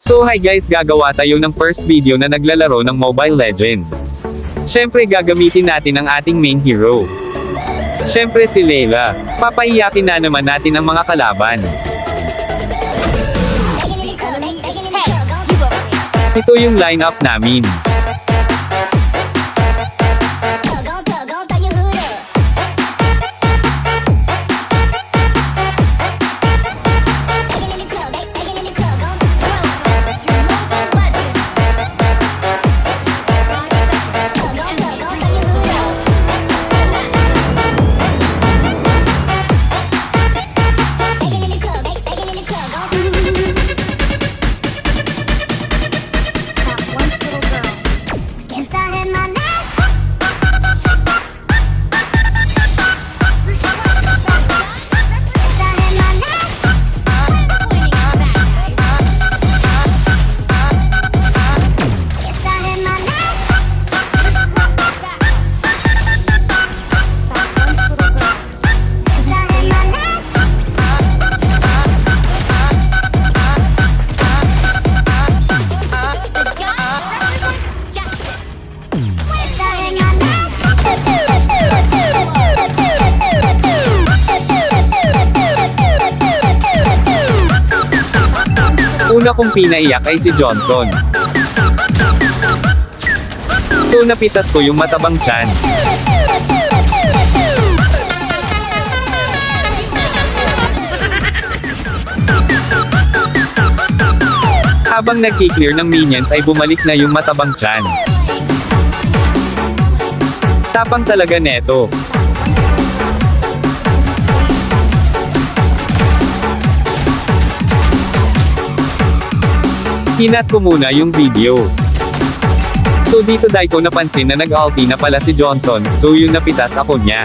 So hi guys, gagawa tayo ng first video na naglalaro ng Mobile Legend. Syempre gagamitin natin ang ating main hero. Syempre si Layla. Papaiyakin na naman natin ang mga kalaban. Ito yung lineup namin. Una kong pinaiyak ay si Johnson. So napitas ko yung matabang tiyan. Habang nagki-clear ng minions ay bumalik na yung matabang tiyan. Tapang talaga neto. Hinat ko muna yung video. So dito dahil ko napansin na nag-ulti na pala si Johnson, so yun napitas ako niya.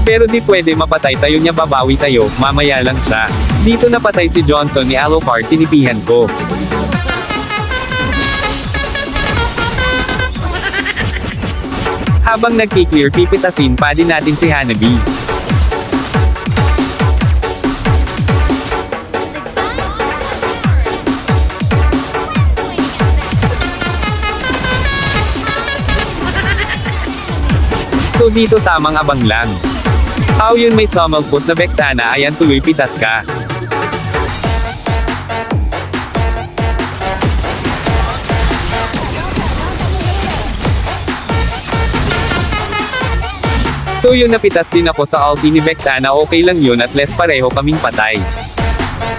Pero di pwede mapatay tayo niya, babawi tayo, mamaya lang siya. Dito napatay si Johnson ni Alucard, tinipihan ko. Habang nagki-clear, pipitasin pa din natin si Hanabi. So dito tamang abang lang. How yun may summalput na Vexana, ayan tuloy pitas ka. So yun napitas din ako sa ulti ni Vexana, okay lang yun at less pareho kaming patay.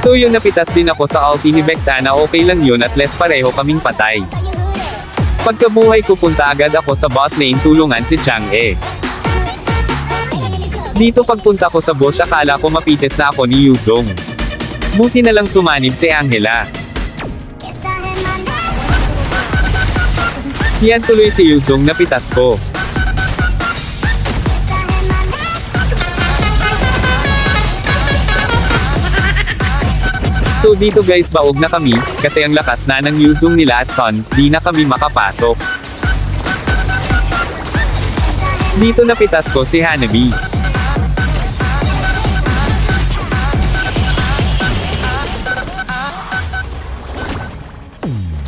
So yun napitas din ako sa ulti ni Vexana, okay lang yun at less pareho kaming patay. Pagkabuhay ko punta agad ako sa bot lane tulungan si Chang'e. Dito pagpunta ko sa bush akala ko mapites na ako ni Yuzong. Buti na lang sumanib si Angela. Yan tuloy si Yuzong napitas ko. So dito guys baog na kami, kasi ang lakas na ng Yuzong nila at Son, di na kami makapasok. Dito napitas ko si Hanabi.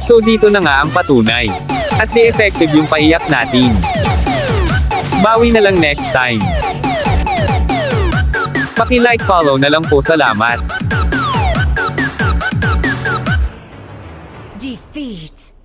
So dito na nga ang patunay. At di effective yung paiyak natin. Bawi na lang next time. Paki-like follow na lang po, salamat. Defeat.